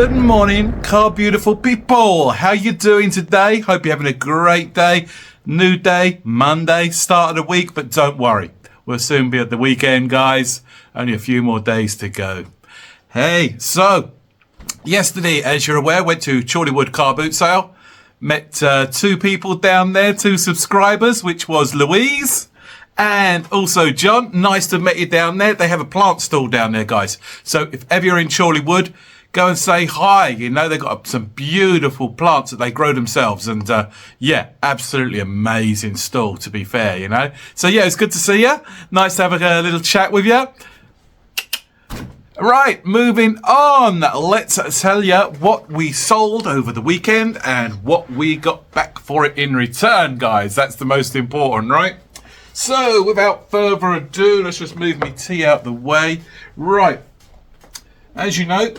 Good morning, car beautiful people. How you doing today? Hope you're having a great day. New day, Monday, start of the week, but don't worry. We'll soon be at the weekend, guys. Only a few more days to go. Hey, so yesterday, as you're aware, went to Chorleywood car boot sale. Met two people down there, two subscribers, which was Louise and also John. Nice to meet you down there. They have a plant stall down there, guys. So if ever you're in Chorleywood, go and say hi. You know, they've got some beautiful plants that they grow themselves. And yeah, absolutely amazing stall, to be fair, you know. So yeah, it's good to see you. Nice to have a little chat with you. Right, moving on. Let's tell you what we sold over the weekend and what we got back for it in return, guys. That's the most important, right? So, without further ado, let's just move my tea out the way. Right, as you know,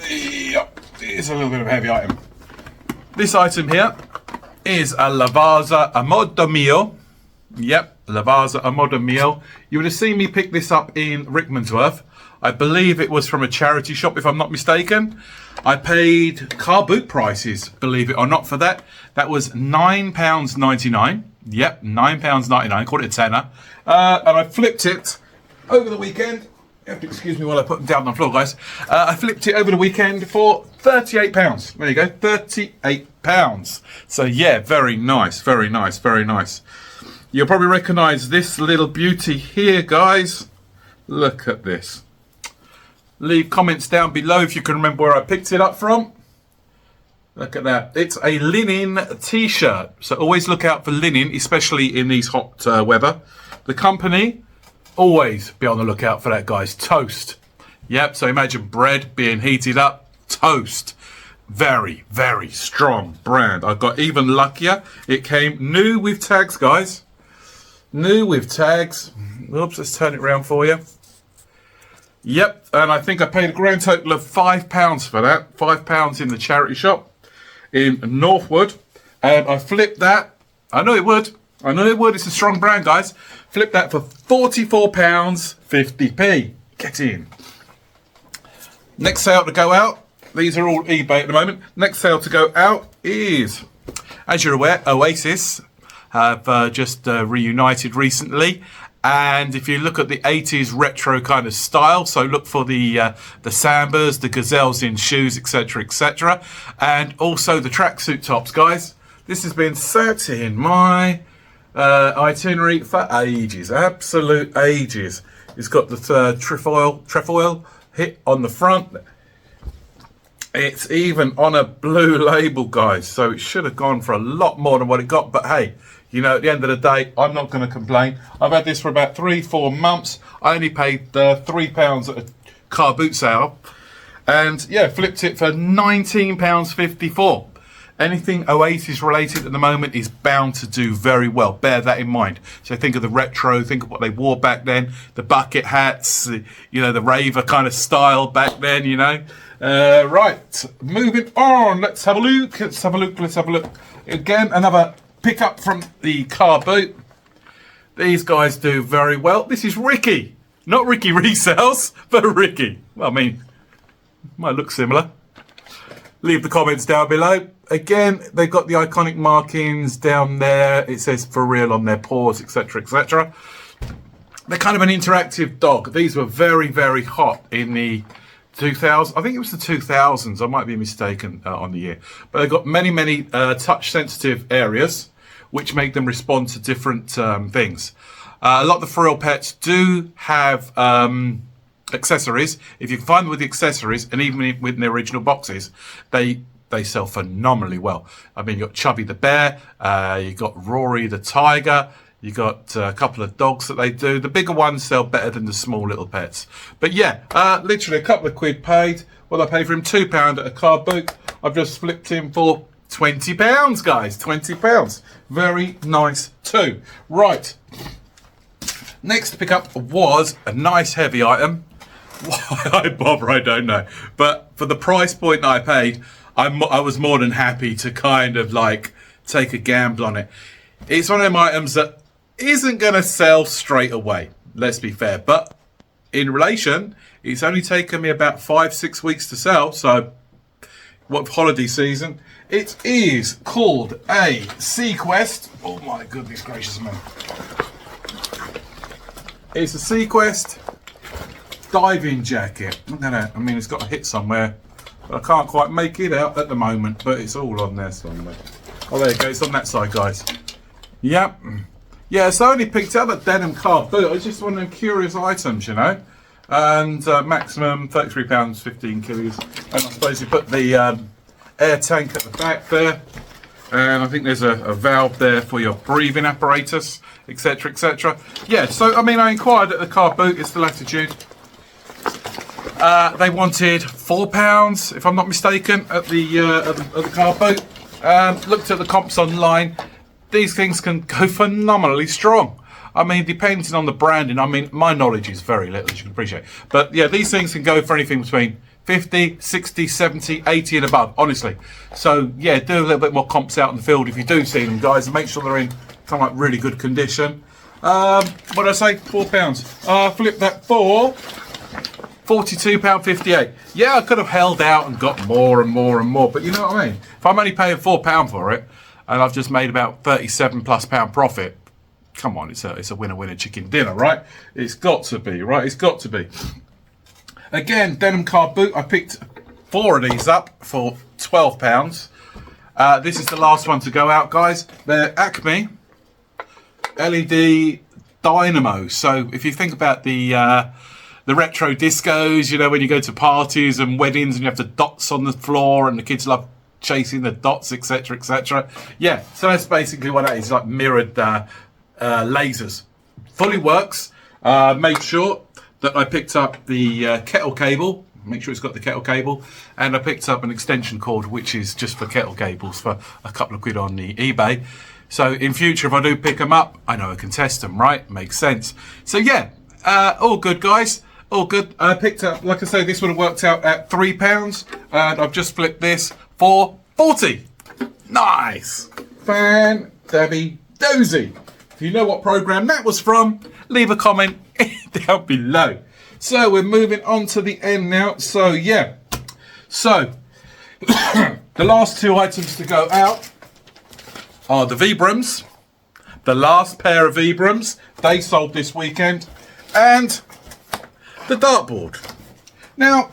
it's a little bit of a heavy item. This item here is a Lavazza Amor Mio. Yep, Lavazza Amor Mio. You would have seen me pick this up in Rickmansworth. I believe it was from a charity shop, if I'm not mistaken. I paid car boot prices, believe it or not, for that. That was £9.99. Yep, £9.99. Called it a tenner. And I flipped it over the weekend. You have to excuse me while I put them down on the floor, guys. I flipped it over the weekend for £38. There you go, £38. So yeah, very nice, very nice, very nice. You'll probably recognise this little beauty here, guys. Look at this. Leave comments down below if you can remember where I picked it up from. Look at that. It's a linen t-shirt. So always look out for linen, especially in these hot weather. The company, always be on the lookout for that, guys. Toast. Yep, so imagine bread being heated up. Toast. Very, very strong brand. I got even luckier. It came new with tags, guys. New with tags. Oops, let's turn it around for you. Yep, and I think I paid a grand total of £5 for that. £5 in the charity shop in Northwood. And I flipped that. I know it would. I know it would. It's a strong brand, guys. Flipped that for £44.50p. Get in. Next sale to go out. These are all eBay at the moment. Next sale to go out is, as you're aware, Oasis have just reunited recently. And if you look at the 80s retro kind of style, so look for the Sambas, the Gazelles in shoes, etc., etc. And also the tracksuit tops, guys. This has been sat in my itinerary for ages, absolute ages. It's got the trefoil hit on the front. It's even on a blue label, guys. So it should have gone for a lot more than what it got. But hey, you know, at the end of the day, I'm not going to complain. I've had this for about 3-4 months. I only paid £3 at a car boot sale. And yeah, flipped it for £19.54. Anything Oasis related at the moment is bound to do very well. Bear that in mind. So think of the retro, think of what they wore back then, the bucket hats, you know, the raver kind of style back then, you know. Right, moving on. Let's have a look. Let's have a look. Let's have a look. Again, another pick up from the car boot. These guys do very well. This is Ricky. Not Ricky Resells, but Ricky. Well, I mean, might look similar. Leave the comments down below. Again, they've got the iconic markings down there. It says for real on their paws, etc., etc. They're kind of an interactive dog. These were very, very hot in the 2000s. I think it was the 2000s. I might be mistaken on the year. But they've got many, many touch-sensitive areas, which make them respond to different things. A lot of the Frill pets do have accessories. If you can find them with the accessories, and even with the original boxes, they sell phenomenally well. I mean, you've got Chubby the bear, you've got Rory the tiger, you've got a couple of dogs that they do. The bigger ones sell better than the small little pets. But yeah, literally a couple of quid paid. Well, I paid for him £2 at a car boot. I've just flipped him for £20, guys. £20. Very nice too. Right. Next to pick up was a nice heavy item. Why I bother, I don't know. But for the price point that I paid, I was more than happy to kind of like take a gamble on it. It's one of them items that isn't going to sell straight away, let's be fair. But in relation, it's only taken me about 5-6 weeks to sell. So, what holiday season? It is called a Sequest. Oh my goodness gracious me! It's a Sequest diving jacket. Look at that. I mean, it's got a hit somewhere, but I can't quite make it out at the moment. But it's all on there somewhere. Oh, there you go. It's on that side, guys. Yep. Yeah, so I only picked up a denim card boot. It's just one of them curious items, you know. And maximum £33, 15 kilos. And I suppose you put the air tank at the back there. And I think there's a valve there for your breathing apparatus, etc., etc. Yeah, so I mean, I inquired at the car boot. It's the Latitude. They wanted £4, if I'm not mistaken, at the car boot. Looked at the comps online. These things can go phenomenally strong. I mean, depending on the branding, I mean, my knowledge is very little, as you can appreciate. But yeah, these things can go for anything between 50, 60, 70, 80 and above, honestly. So yeah, do a little bit more comps out in the field if you do see them, guys, and make sure they're in kind of like really good condition. What did I say? £4. Flip that for £42.58. Yeah, I could have held out and got more and more and more, but you know what I mean? If I'm only paying £4 for it, and I've just made about £37+ profit, come on, it's a winner-winner chicken dinner, right? It's got to be, right? It's got to be. Again, denim card boot. I picked 4 of these up for £12. This is the last one to go out, guys. They're Acme LED dynamo. So if you think about the retro discos, you know, when you go to parties and weddings and you have the dots on the floor and the kids love chasing the dots, etc., etc. Yeah, so that's basically what that is, like mirrored lasers. Fully works. Made sure that I picked up the kettle cable. Make sure it's got the kettle cable. And I picked up an extension cord, which is just for kettle cables, for a couple of quid on the eBay. So in future, if I do pick them up, I know I can test them, right? Makes sense. So yeah, all good, guys. All good. I picked up, like I say, this would have worked out at £3. And I've just flipped this for 40. Nice. Fan-dabby-dozy. If you know what program that was from, leave a comment down below. So we're moving on to the end now. So yeah. So the last 2 items to go out are the Vibrams. The last pair of Vibrams. They sold this weekend. And the dartboard. Now,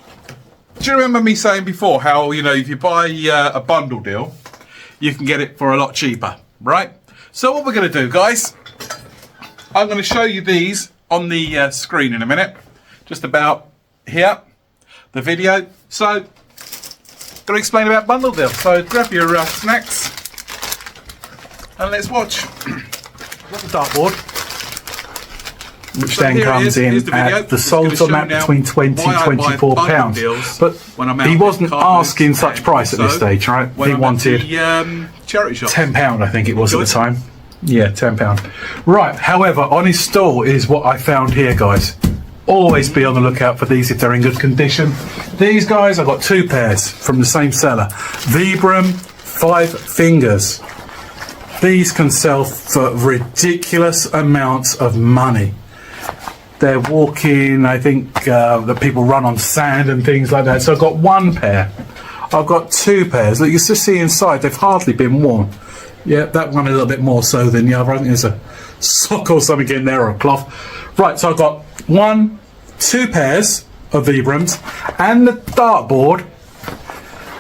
do you remember me saying before how, you know, if you buy a bundle deal, you can get it for a lot cheaper, right? So what we're going to do, guys, I'm going to show you these on the screen in a minute. Just about here, the video. So, going to explain about bundle deal. So grab your snacks and let's watch. Got the dartboard. Which so then comes in at the sold on that between £20 and £24. But he wasn't asking such price at this stage, right? He wanted £10, I think it was at the time. Yeah, £10. Right, however, on his stall is what I found here, guys. Always be on the lookout for these if they're in good condition. These guys, I got 2 pairs from the same seller. Vibram 5 fingers. These can sell for ridiculous amounts of money. They're walking, I think that people run on sand and things like that. So I've got 1 pair. I've got 2 pairs. Look, you can see inside, they've hardly been worn. Yeah, that one a little bit more so than the other. I think there's a sock or something in there or a cloth. Right, so I've got 2 pairs of Vibrams and the dartboard,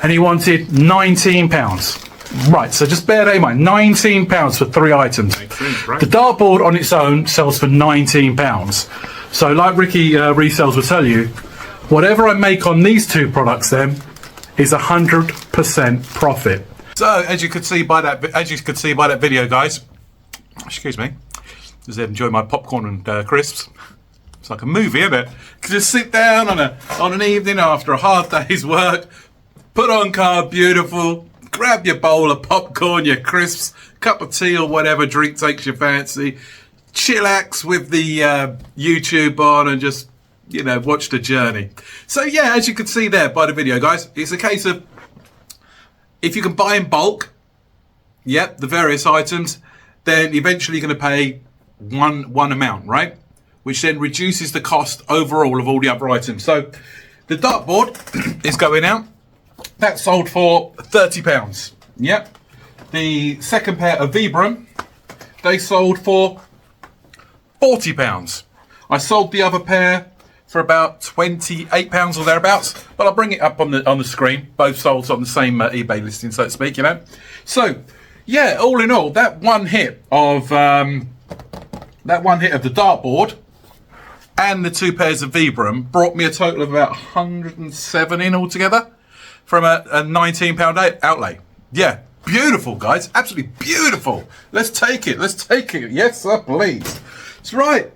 and he wanted £19. Right, so just bear that in mind, £19 for 3 items. Sense, right? The dartboard on its own sells for £19. So like Ricky Resells will tell you, whatever I make on these 2 products then is 100% profit. So as you could see by that video, guys, excuse me, just enjoy my popcorn and crisps. It's like a movie, isn't it? You can just sit down on an evening after a hard day's work, put on Car Beautiful, grab your bowl of popcorn, your crisps, cup of tea or whatever drink takes your fancy, chillax with the YouTube on and just, you know, watch the journey. So yeah, as you can see there by the video, guys, it's a case of if you can buy in bulk, yep, the various items, then eventually you're going to pay one amount, right? which then reduces the cost overall of all the other items. So the dartboard is going out. That sold for £30. Yep. The second pair of Vibram, they sold for £40. I sold the other pair for about £28 or thereabouts, but I'll bring it up on the screen. Both sold on the same eBay listing, so to speak, you know. So yeah, all in all, that one hit of the dartboard and the 2 pairs of Vibram brought me a total of about 107 in altogether from a £19 outlay. Yeah, beautiful, guys, absolutely beautiful. Let's take it. Let's take it. Yes, sir, please. That's right.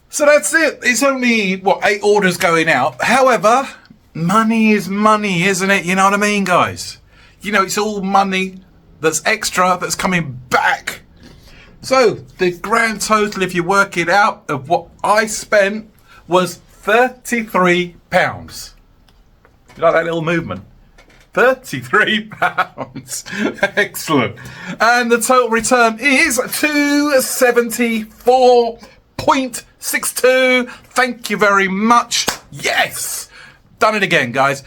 So that's it. It's only, what, 8 orders going out. However, money is money, isn't it? You know what I mean, guys? You know, it's all money that's extra, that's coming back. So the grand total, if you work it out, of what I spent was £33. You like that little movement? £33. Excellent. And the total return is £274.62. Thank you very much. Yes, done it again, guys.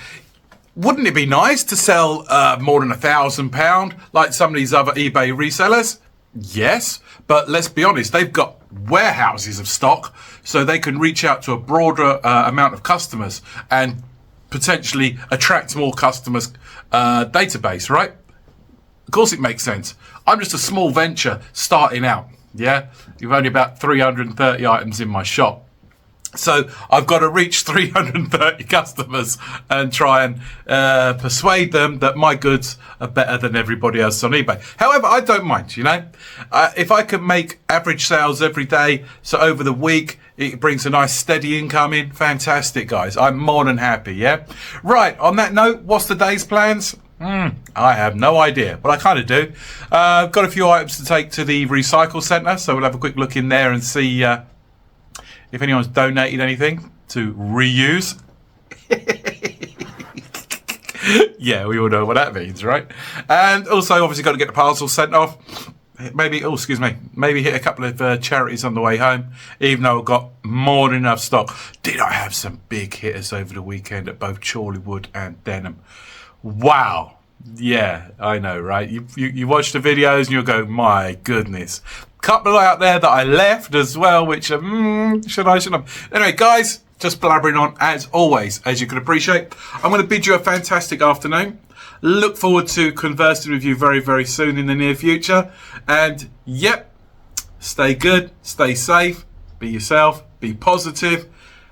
Wouldn't it be nice to sell more than £1,000 like some of these other eBay resellers? Yes, but let's be honest, they've got warehouses of stock, so they can reach out to a broader amount of customers and potentially attract more customers database, right? Of course it makes sense. I'm just a small venture starting out. Yeah, you've only about 330 items in my shop, so I've got to reach 330 customers and try and persuade them that my goods are better than everybody else on eBay. However, I don't mind, you know, if I can make average sales every day, so over the week it brings a nice steady income in, fantastic, guys. I'm more than happy. Yeah, right, on that note, what's the day's plans? I have no idea, but I kind of do. I've got a few items to take to the recycle centre, so we'll have a quick look in there and see if anyone's donated anything to reuse. Yeah, we all know what that means, right? And also, obviously, got to get the parcels sent off. Maybe, oh, excuse me, maybe hit a couple of charities on the way home, even though I've got more than enough stock. Did I have some big hitters over the weekend at both Chorleywood and Denham? Wow. Yeah, I know, right? You watch the videos and you'll go, my goodness. Couple out there that I left as well, which should I? Anyway, guys, just blabbering on as always, as you can appreciate. I'm going to bid you a fantastic afternoon. Look forward to conversing with you very, very soon in the near future. And yep, stay good, stay safe, be yourself, be positive,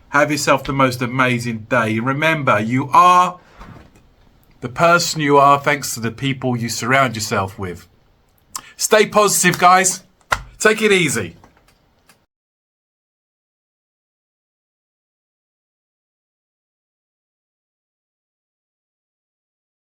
have yourself the most amazing day. Remember, you are the person you are thanks to the people you surround yourself with. Stay positive, guys. Take it easy.